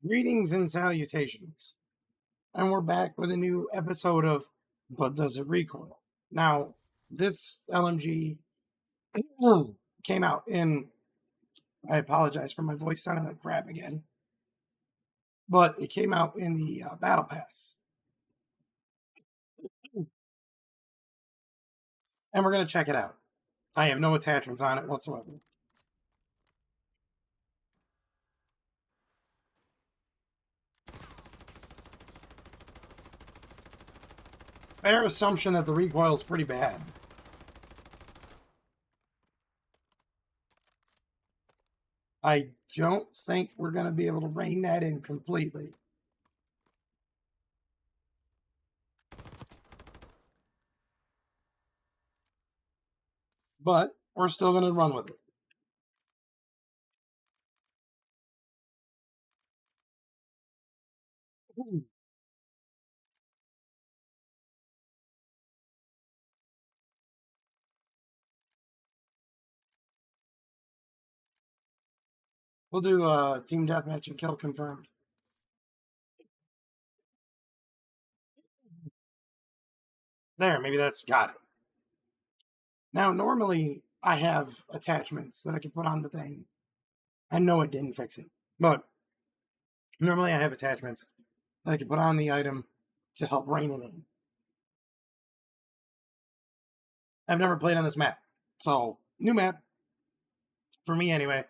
Greetings and salutations. And we're back with a new episode of But Does It Recoil? Now, this LMG came out in, I apologize for my voice sounding like crap again, but it came out in the Battle Pass. And we're going to check it out. I have no attachments on it whatsoever. Fair assumption that the recoil is pretty bad. I don't think we're going to be able to rein that in completely. But we're still going to run with it. We'll do team deathmatch and kill confirmed. There, maybe that's got it. Now, normally I have attachments that I can put on the thing. I know it didn't fix it, but normally I have attachments that I can put on the item to help rein it in. I've never played on this map, so new map for me anyway.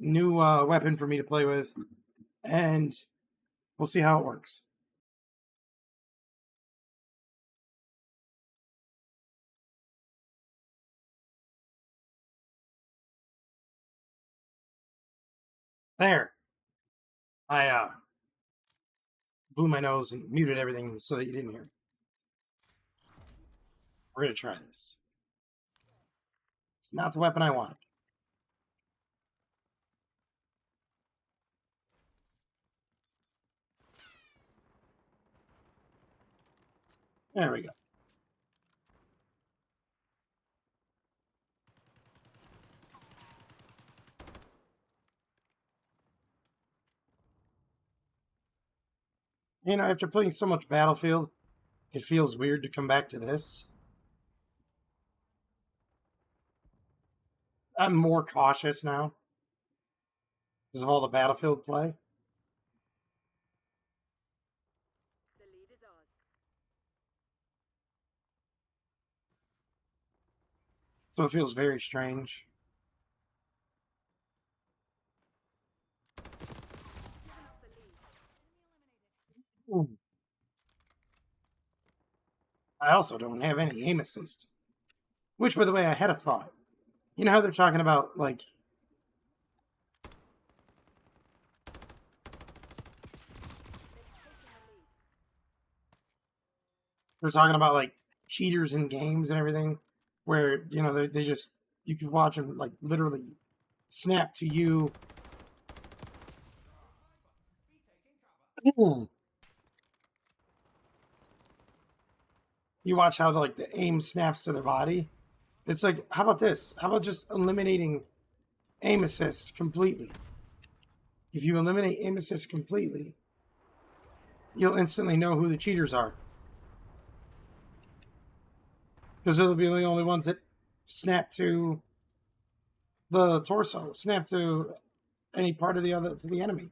New weapon for me to play with, and we'll see how it works. There. I blew my nose and muted everything so that you didn't hear. We're going to try this. It's not the weapon I wanted. There we go. You know, after playing so much Battlefield, it feels weird to come back to this. I'm more cautious now because of all the Battlefield play. So it feels very strange. Ooh. I also don't have any aim assist. Which, by the way, I had a thought. You know how they're talking about, like, they're talking about, like, cheaters in games and everything, where, you know, they just, you could watch them, like, literally snap to you. You watch how, like, the aim snaps to their body. It's like, how about this? How about just eliminating aim assist completely? If you eliminate aim assist completely, you'll instantly know who the cheaters are. Because they'll be the only ones that snap to the torso, snap to any part of the other, to the enemy.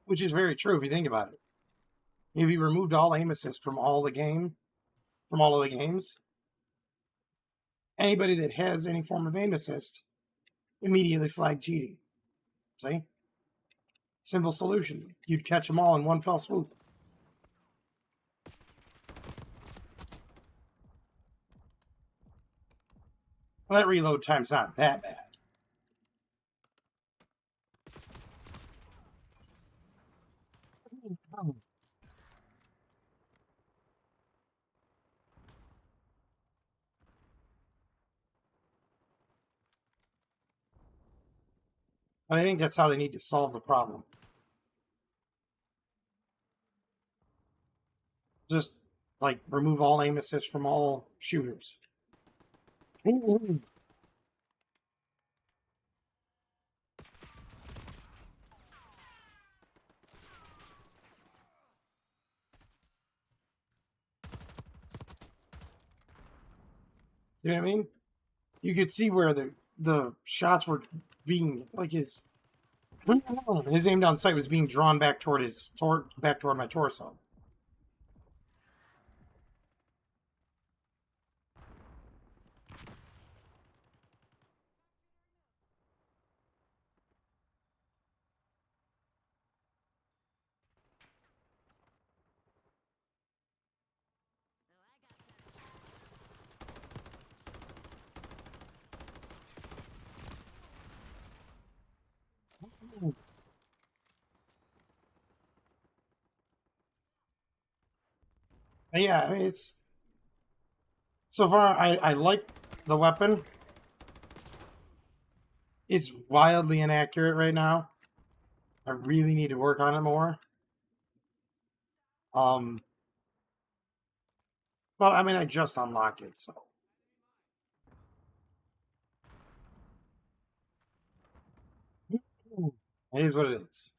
Which is very true if you think about it. If you removed all aim assist from all of the games, anybody that has any form of aim assist immediately flag cheating. See? Simple solution. You'd catch them all in one fell swoop. Well, that reload time's not that bad. But I think that's how they need to solve the problem. Just, like, remove all aim assist from all shooters. You know what I mean? You could see where the shots were being, like, his aim down sight was being drawn back toward back toward my torso. But yeah, I mean, it's so far I like the weapon. It's wildly inaccurate right now. I really need to work on it more. Um, well, I mean, I just unlocked it, so it is what it is.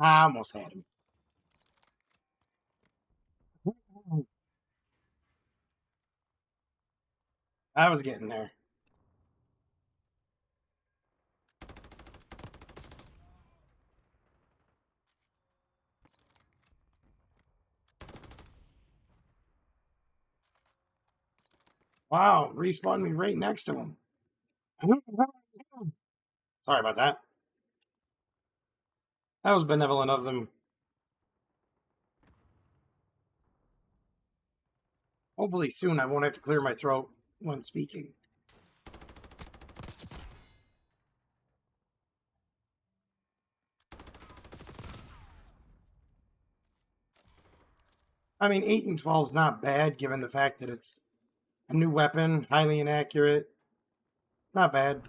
I almost had him. I was getting there. Wow, respawned me right next to him. Sorry about that. That was benevolent of them. Hopefully soon I won't have to clear my throat when speaking. I mean, 8 and 12 is not bad given the fact that it's a new weapon, highly inaccurate. Not bad.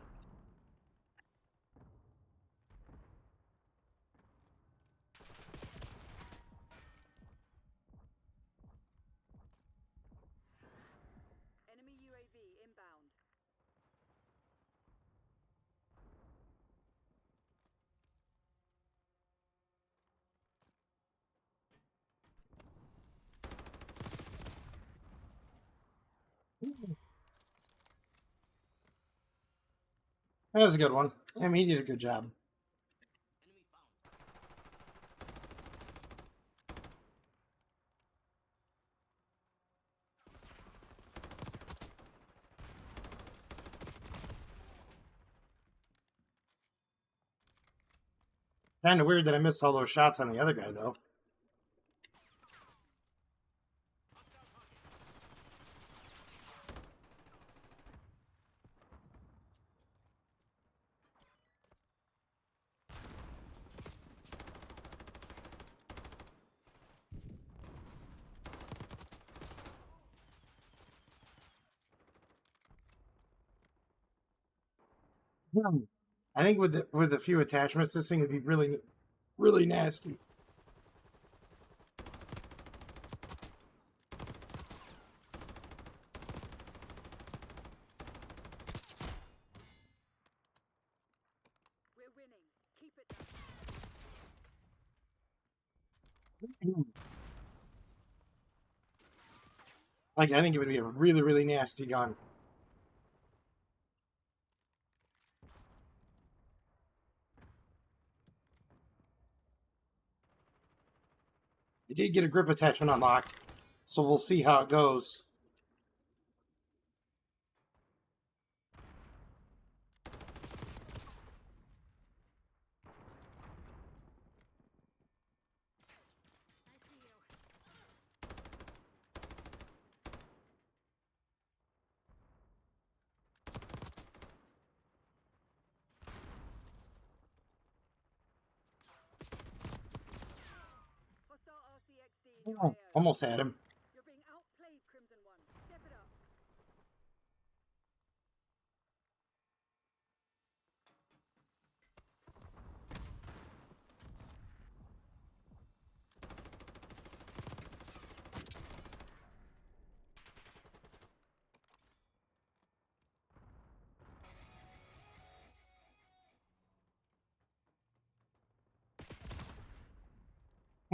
Enemy UAV inbound. That was a good one. I mean, he did a good job. Kind of weird that I missed all those shots on the other guy, though. I think with a few attachments, this thing would be really, really nasty. We're winning. Keep it Like, I think it would be a really, really nasty gun. I did get a grip attachment unlocked. So we'll see how it goes. Hostile RCXD in your Oh, AO. almost had him. You're being outplayed, Crimson One. Step it up.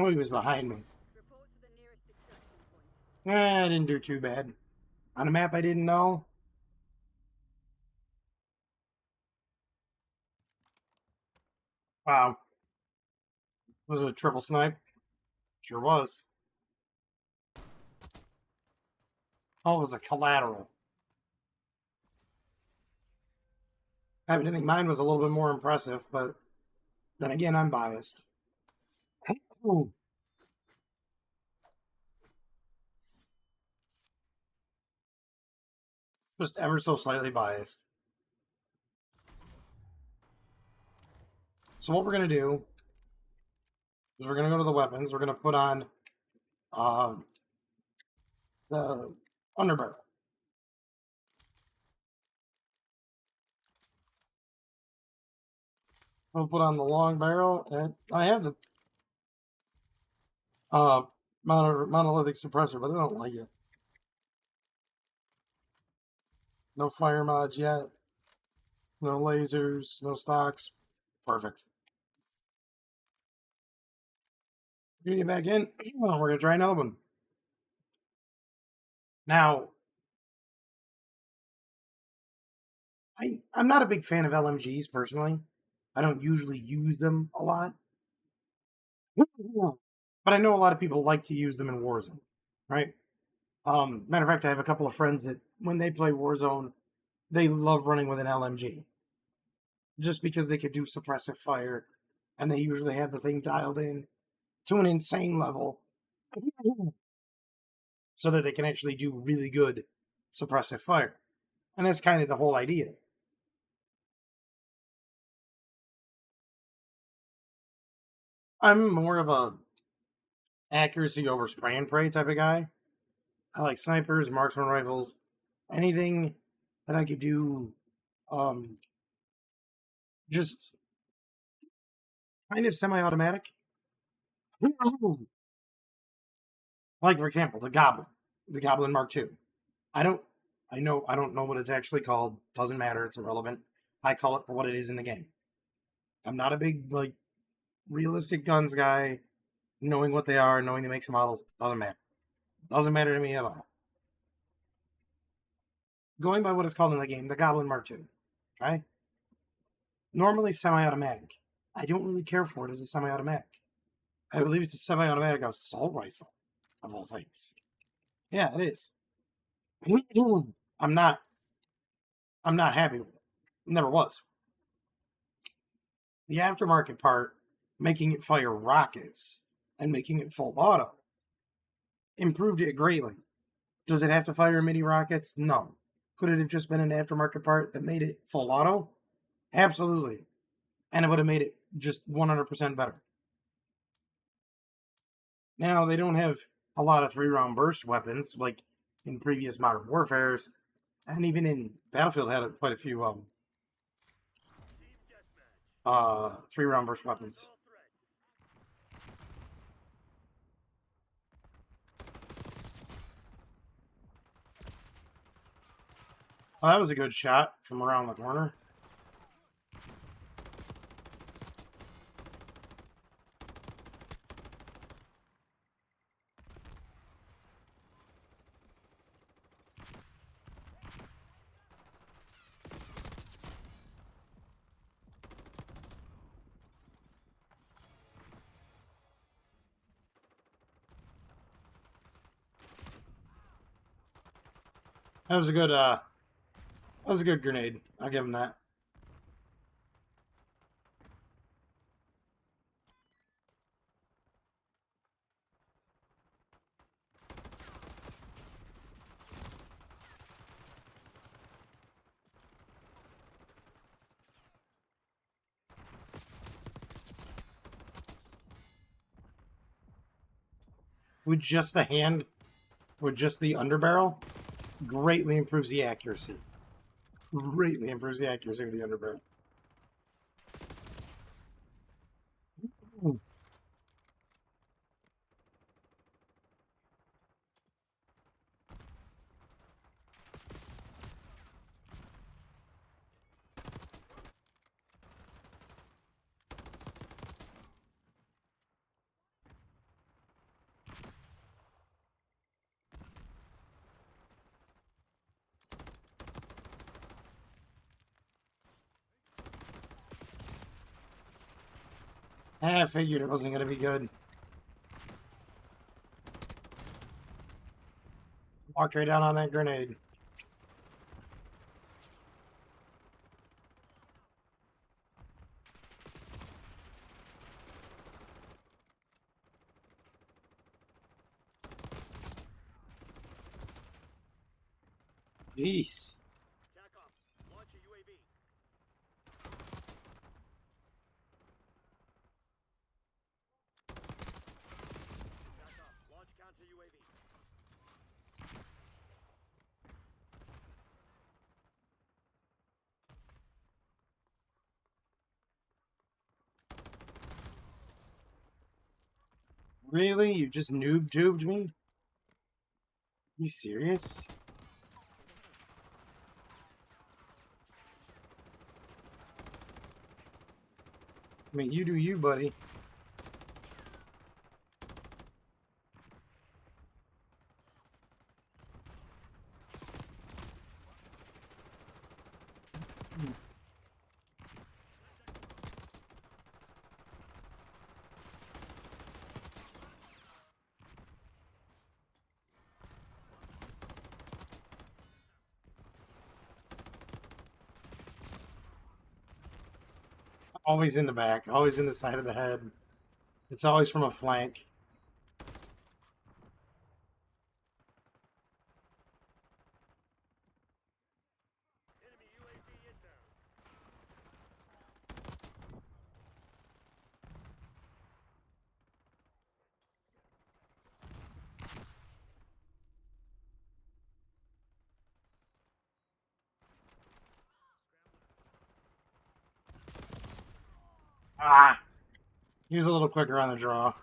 Oh, he was behind me. Report to the nearest extraction point. I didn't do too bad. On a map I didn't know. Wow. Was it a triple snipe? Sure was. Oh, it was a collateral. I happen to think mine was a little bit more impressive, but then again, I'm biased. Ooh. Just ever so slightly biased. So what we're going to do is we're going to go to the weapons. We're going to put on the underbarrel. We'll put on the long barrel, and I have the monolithic suppressor, but I don't like it. No fire mods yet. No lasers, no stocks. Perfect. We're gonna get back in. We're gonna try another one. Now, I'm not a big fan of LMGs personally. I don't usually use them a lot. But I know a lot of people like to use them in Warzone, right? Matter of fact, I have a couple of friends that when they play Warzone, they love running with an LMG. Just because they could do suppressive fire, and they usually have the thing dialed in to an insane level so that they can actually do really good suppressive fire. And that's kind of the whole idea. I'm more of a accuracy over spray and pray type of guy. I like snipers, marksman rifles, anything that I could do just kind of semi-automatic. Like for example, the Goblin Mark II. I don't I don't know what it's actually called. Doesn't matter. It's irrelevant. I call it for what it is in the game. I'm not a big like realistic guns guy. Knowing what they are, knowing the makes and models doesn't matter. Doesn't matter to me at all. Going by what it's called in the game, the Goblin Mark II. Okay? Normally semi-automatic. I don't really care for it as a semi-automatic. I believe it's a semi-automatic assault rifle, of all things. Yeah, it is. I'm not I'm not happy with it. Never was. The aftermarket part, making it fire rockets and making it full auto, improved it greatly. Does it have to fire mini rockets? No. Could it have just been an aftermarket part that made it full auto? Absolutely. And it would have made it just 100% better. Now, they don't have a lot of 3-round burst weapons like in previous Modern Warfares, and even in Battlefield had quite a few 3-round burst weapons. Oh, that was a good shot from around the corner. That was a good grenade. I'll give him that. With just the hand, with just the underbarrel, greatly improves the accuracy. Greatly improves the accuracy of the underbarrel. I figured it wasn't going to be good. Walked right down on that grenade. Jeez. Attack off. Launch a UAV. Attack off. Launch counter UAV. Really? You just noob tubed me? You serious? I mean, you do you, buddy. Always in the back, always in the side of the head. It's always from a flank. Enemy UAV inbound. Ah! He was a little quicker on the draw.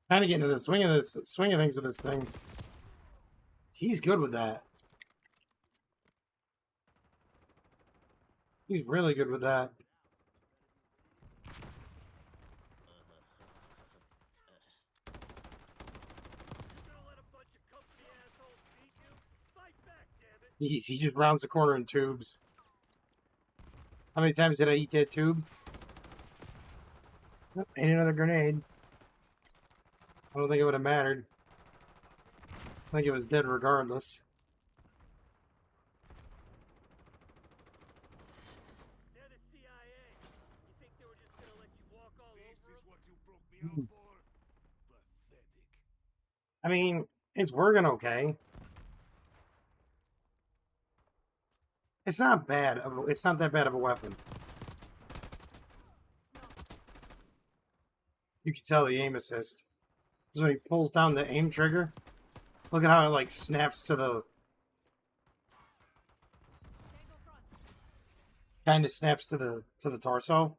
Kind of getting into the swing of things with this thing. He's good with that. He's really good with that. You gonna let a bunch of company assholes beat you? Fight back, damn it! He just rounds the corner in tubes. How many times did I eat that tube? Oh, ain't another grenade. I don't think it would have mattered. I think it was dead regardless. They're the CIA. You think they were just gonna let you walk all over them? This is what you broke me out for? Pathetic. I mean, it's working okay. It's not bad. It's not that bad of a weapon. You can tell the aim assist. Because when he pulls down the aim trigger, look at how it like snaps to the... Kind of snaps to the torso.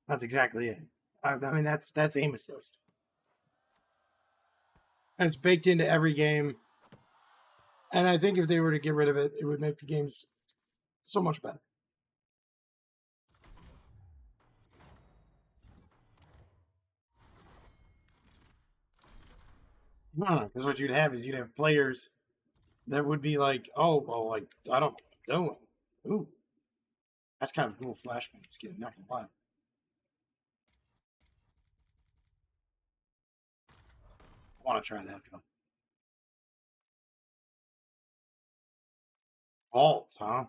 That's exactly it. I mean, that's aim assist. And it's baked into every game. And I think if they were to get rid of it, it would make the games so much better. Because what you'd have is you'd have players that would be like, oh, well, like, I don't know what I'm doing. Ooh, that's kind of a cool flashbang skin, not gonna lie. I want to try that though. Vault, huh?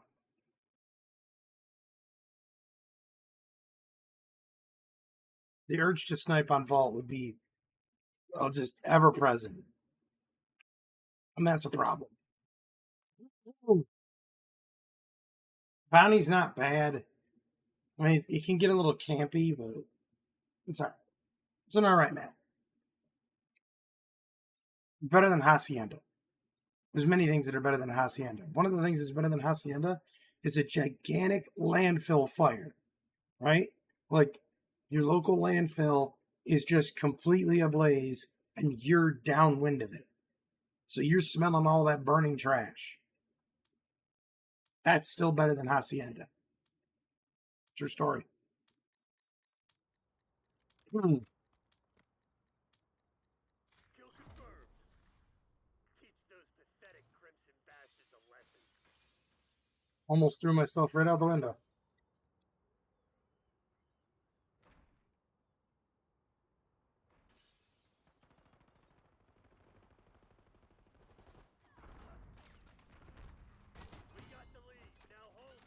The urge to snipe on Vault would be just ever present. And that's a problem. Bounty's not bad. I mean, it can get a little campy, but it's all right. It's an all right map. Better than Hacienda. There's many things that are better than Hacienda. One of the things that's better than Hacienda is a gigantic landfill fire, right? Like your local landfill is just completely ablaze and you're downwind of it. So you're smelling all that burning trash. That's still better than Hacienda. True story. Kill confirmed. Teach those pathetic Crimson bastards a lesson. Almost threw myself right out the window. We got the lead. Now hold it.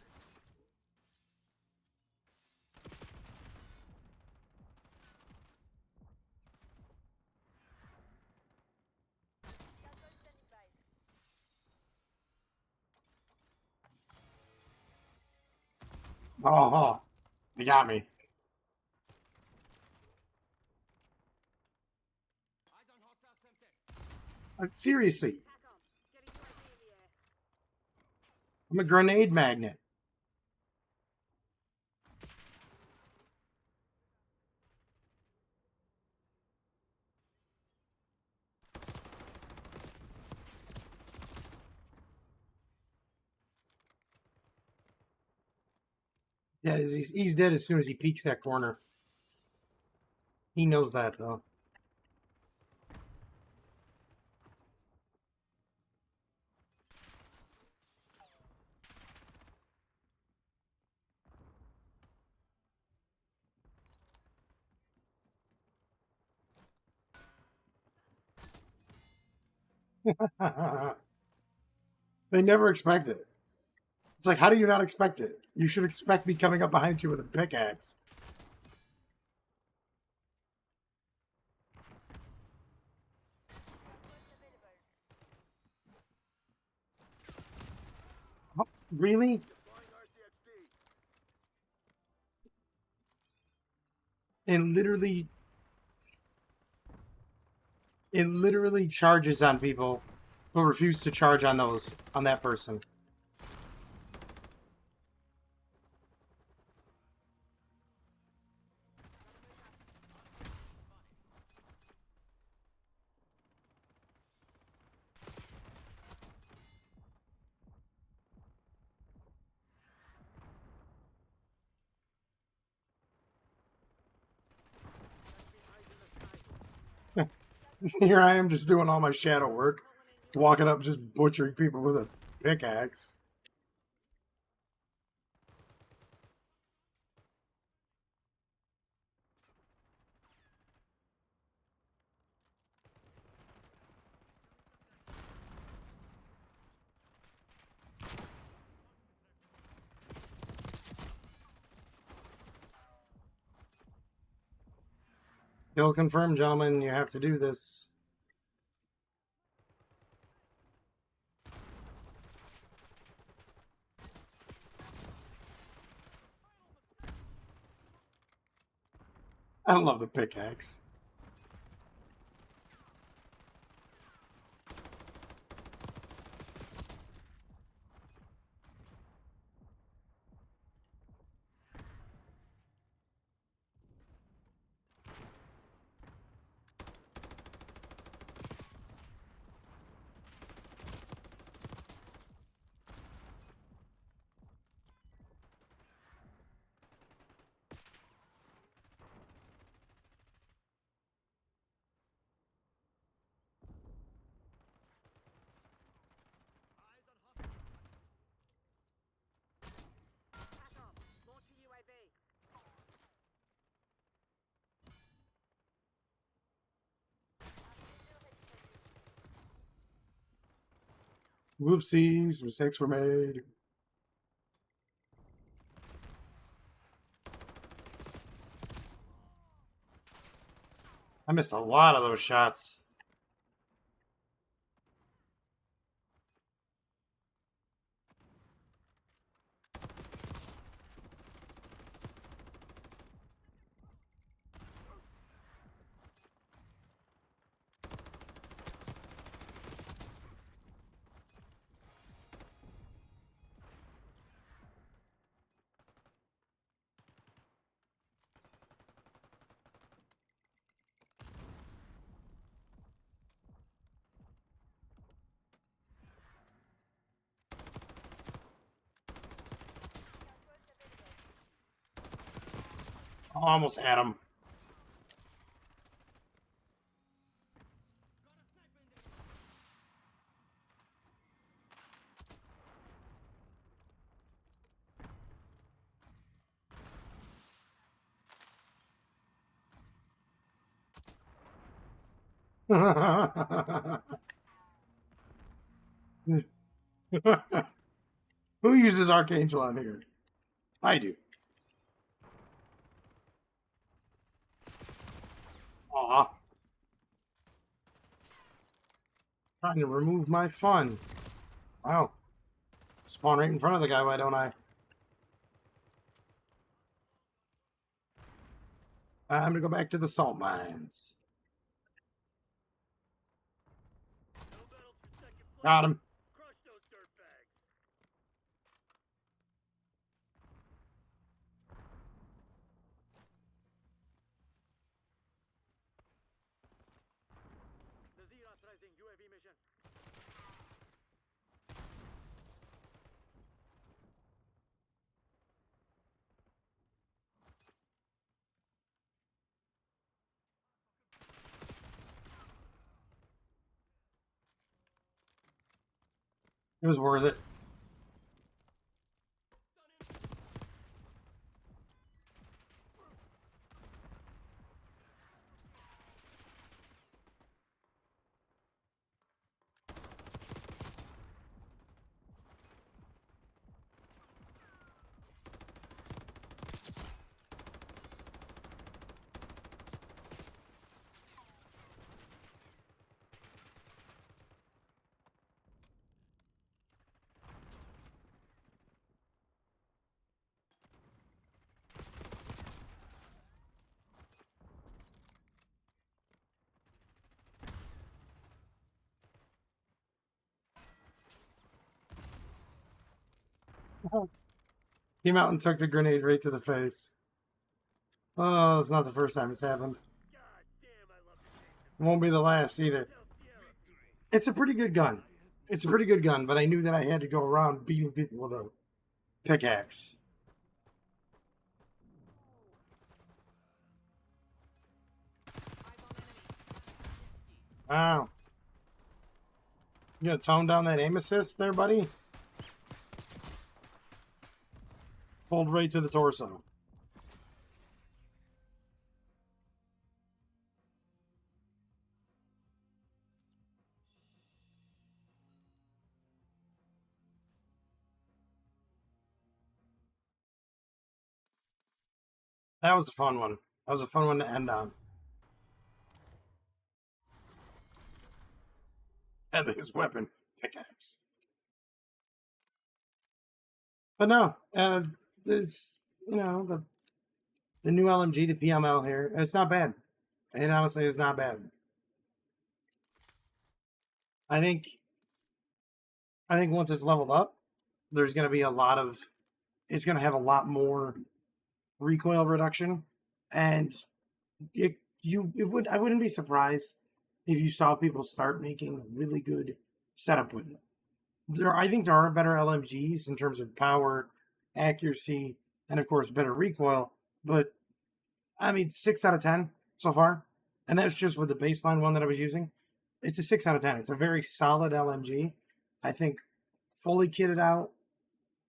Oh, they got me. Like, seriously, Hack on. Getting to ID in the air. I'm a grenade magnet. Yeah, he's dead as soon as he peeks that corner. He knows that, though. They never expect it. It's like, how do you not expect it? You should expect me coming up behind you with a pickaxe. Oh, really? Deploying RCXD. It literally charges on people who refuse to charge on that person. Here I am just doing all my shadow work, walking up just butchering people with a pickaxe. You'll confirm, gentlemen, you have to do this. I love the pickaxe. Whoopsies, mistakes were made. I missed a lot of those shots. Almost had him. Who uses Archangel on here? I do. Aw. Trying to remove my fun. Wow. Spawn right in front of the guy, why don't I? I'm gonna go back to the salt mines. No medals for second place. Got him. Crush those dirtbags. Nazir authorizing UAV mission. It was worth it. Came out and took the grenade right to the face. Oh, it's not the first time it's happened. God damn, I love this game. Won't be the last either. Tell Sierra. It's a pretty good gun. It's a pretty good gun, but I knew that I had to go around beating people with a pickaxe. Wow. You gonna tone down that aim assist there, buddy? Pulled right to the torso. That was a fun one. That was a fun one to end on. And his weapon, pickaxe. But no, there's the new LMG, the PML here. It's not bad. It honestly is not bad. I think once it's leveled up, there's going to be a lot of. It's going to have a lot more recoil reduction, and I wouldn't be surprised if you saw people start making really good setup with it. I think there are better LMGs in terms of power, accuracy, and of course better recoil. But I mean, 6 out of 10 so far, and that's just with the baseline one that I was using. It's a 6 out of 10. It's a very solid LMG. I think fully kitted out,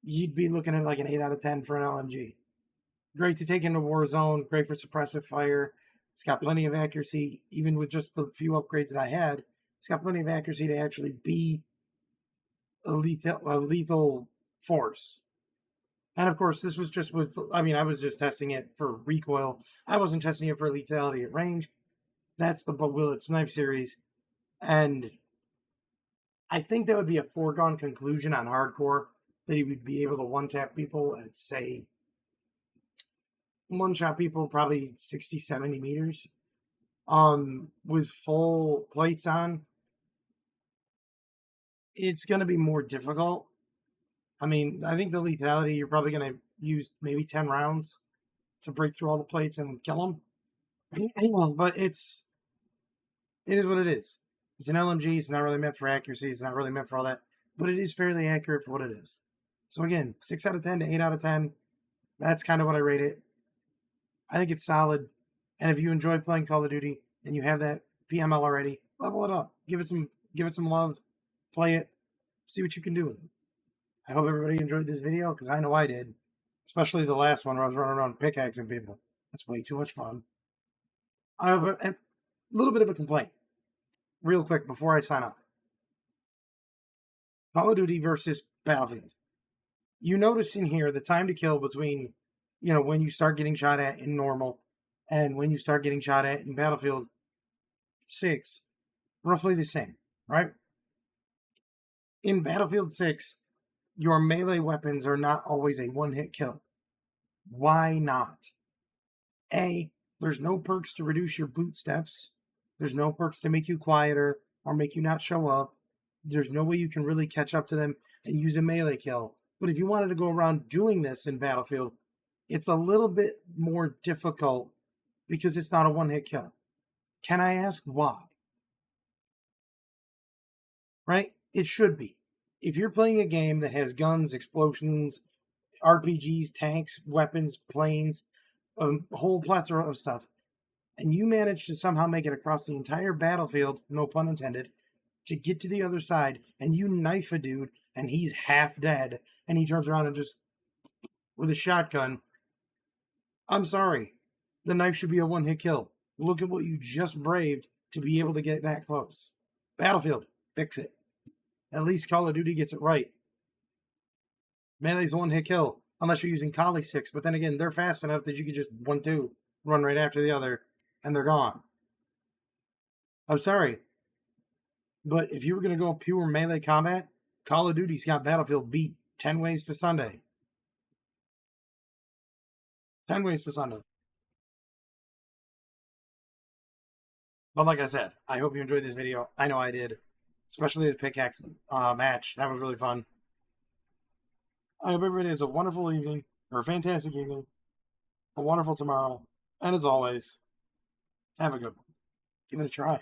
you'd be looking at like an 8 out of 10 for an LMG. Great to take into war zone. Great for suppressive fire. It's got plenty of accuracy, even with just the few upgrades that I had. It's got plenty of accuracy to actually be lethal force. And of course, this was just with, I mean, I was just testing it for recoil. I wasn't testing it for lethality at range. That's the But Will It Snipe series. And I think that would be a foregone conclusion on hardcore that he would be able to one-tap people at, say, one-shot people probably 60, 70 meters with full plates on. It's going to be more difficult. I mean, I think the lethality, you're probably going to use maybe 10 rounds to break through all the plates and kill them. But it is what it is. It's an LMG. It's not really meant for accuracy. It's not really meant for all that. But it is fairly accurate for what it is. So again, 6 out of 10 to 8 out of 10. That's kind of what I rate it. I think it's solid. And if you enjoy playing Call of Duty and you have that PML already, level it up. Give it some love. Play it. See what you can do with it. I hope everybody enjoyed this video, because I know I did. Especially the last one where I was running around pickaxing people. That's way too much fun. I have a little bit of a complaint. Real quick before I sign off. Call of Duty versus Battlefield. You notice in here the time to kill between, when you start getting shot at in normal and when you start getting shot at in Battlefield 6, roughly the same, right? In Battlefield 6, your melee weapons are not always a one-hit kill. Why not? A, there's no perks to reduce your boot steps. There's no perks to make you quieter or make you not show up. There's no way you can really catch up to them and use a melee kill. But if you wanted to go around doing this in Battlefield, it's a little bit more difficult because it's not a one-hit kill. Can I ask why? Right? It should be. If you're playing a game that has guns, explosions, RPGs, tanks, weapons, planes, a whole plethora of stuff, and you manage to somehow make it across the entire battlefield, no pun intended, to get to the other side, and you knife a dude, and he's half dead, and he turns around and just, with a shotgun, I'm sorry. The knife should be a one-hit kill. Look at what you just braved to be able to get that close. Battlefield, fix it. At least Call of Duty gets it right. Melee's a one-hit kill, unless you're using Kali 6, but then again, they're fast enough that you could just 1-2, run right after the other, and they're gone. I'm sorry. But if you were going to go pure melee combat, Call of Duty's got Battlefield beat 10 ways to Sunday. 10 ways to Sunday. But like I said, I hope you enjoyed this video. I know I did. Especially the pickaxe match. That was really fun. I hope everybody has a wonderful evening, or a fantastic evening, a wonderful tomorrow, and as always, have a good one. Give it a try.